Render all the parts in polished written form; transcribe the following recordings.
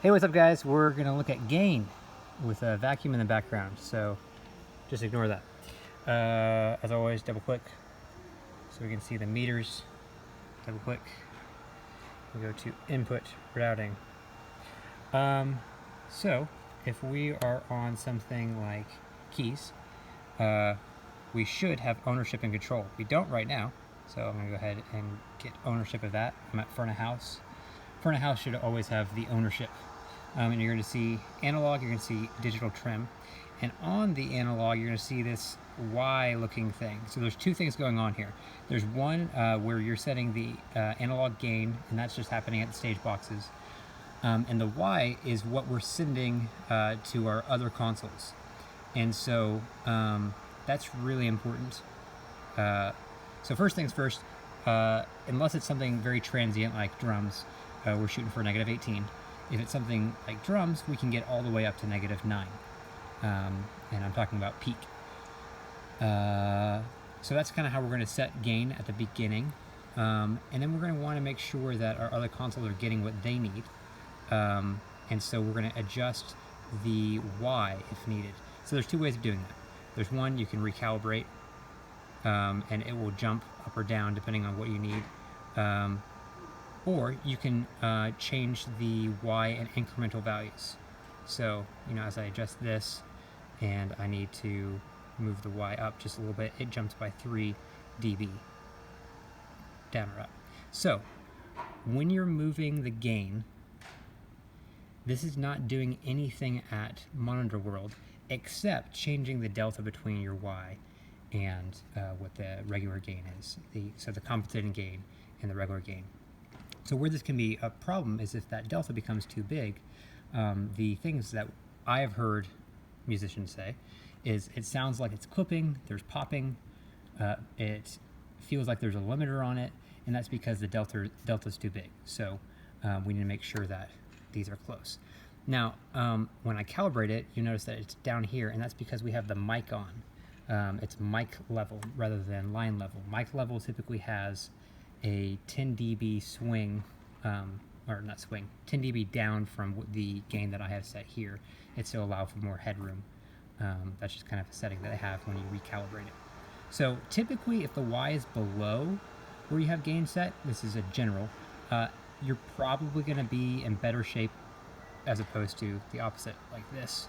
Hey, what's up guys? We're gonna look at gain with a vacuum in the background, so just ignore that. As always, double click so we can see the meters. Double click, we go to input routing. So if we are on something like keys, we should have ownership and control. We don't right now, so I'm gonna go ahead and get ownership of that. I'm at front of house. Front of house should always have the ownership. And you're going to see analog, you're going to see digital trim. And on the analog, you're going to see this Y looking thing. So there's two things going on here. There's one where you're setting the analog gain, and that's just happening at the stage boxes. And the Y is what we're sending to our other consoles. And so that's really important. So first things first, unless it's something very transient like drums, we're shooting for -18. If it's something like drums, we can get all the way up to -9. And I'm talking about peak. So that's kind of how we're going to set gain at the beginning. And then we're going to want to make sure that our other consoles are getting what they need. And so we're going to adjust the Y if needed. So there's two ways of doing that. There's one, you can recalibrate, and it will jump up or down depending on what you need. Or you can change the Y in incremental values. So, as I adjust this and I need to move the Y up just a little bit, it jumps by 3 dB, down or up. So, when you're moving the gain, this is not doing anything at monitor world except changing the delta between your Y and what the regular gain is. So the compensating gain and the regular gain. So where this can be a problem is if that delta becomes too big. The things that I have heard musicians say is it sounds like it's clipping, there's popping, it feels like there's a limiter on it, and that's because the delta's too big. So we need to make sure that these are close. Now, when I calibrate it, you notice that it's down here, and that's because we have the mic on. It's mic level rather than line level. Mic level typically has a 10 dB swing, or not swing, 10 dB down from the gain that I have set here. It's to allow for more headroom. That's just kind of a setting that I have when you recalibrate it. So typically if the Y is below where you have gain set, this is a general, you're probably going to be in better shape as opposed to the opposite, like this.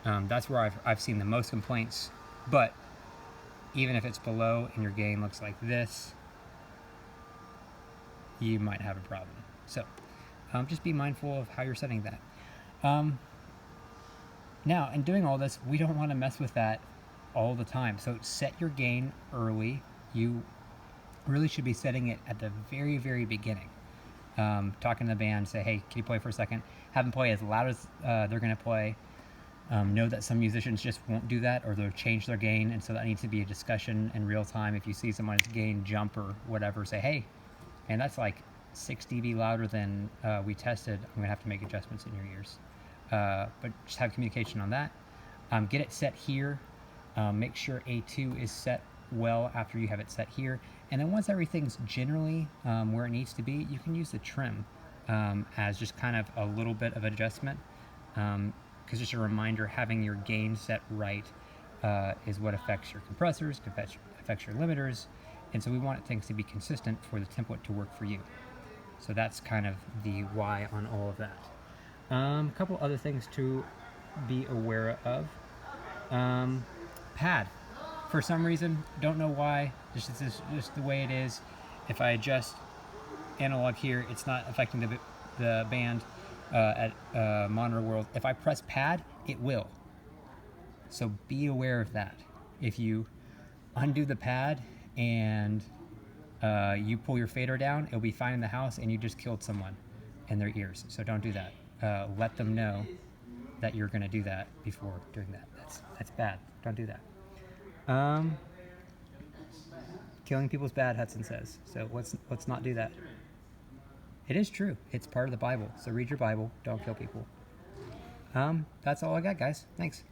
That's where I've seen the most complaints, but even if it's below and your gain looks like this, you might have a problem. So just be mindful of how you're setting that. Now, in doing all this, we don't want to mess with that all the time. So set your gain early. You really should be setting it at the very, very beginning. Talking to the band, say, hey, can you play for a second? Have them play as loud as they're going to play. Know that some musicians just won't do that, or they'll change their gain, and so that needs to be a discussion in real time. If you see someone's gain jump or whatever, say, hey, and that's like 6 dB louder than we tested, I'm going to have to make adjustments in your ears. But just have communication on that. Get it set here. Make sure A2 is set well after you have it set here. And then once everything's generally where it needs to be, you can use the trim as just kind of a little bit of adjustment. Because just a reminder, having your gain set right is what affects your compressors, affects your limiters. And so we want things to be consistent for the template to work for you. So that's kind of the why on all of that. A couple other things to be aware of. Pad. For some reason, don't know why, just the way it is. If I adjust analog here, it's not affecting the band at monitor world. If I press pad, it will. So be aware of that. If you undo the pad and you pull your fader down, it'll be fine in the house, and you just killed someone in their ears. So don't do that. Let them know that you're going to do that before doing that. That's bad. Don't do that. Killing people's bad, Hudson says. So let's not do that. It is true. It's part of the Bible. So read your Bible. Don't kill people. That's all I got, guys. Thanks.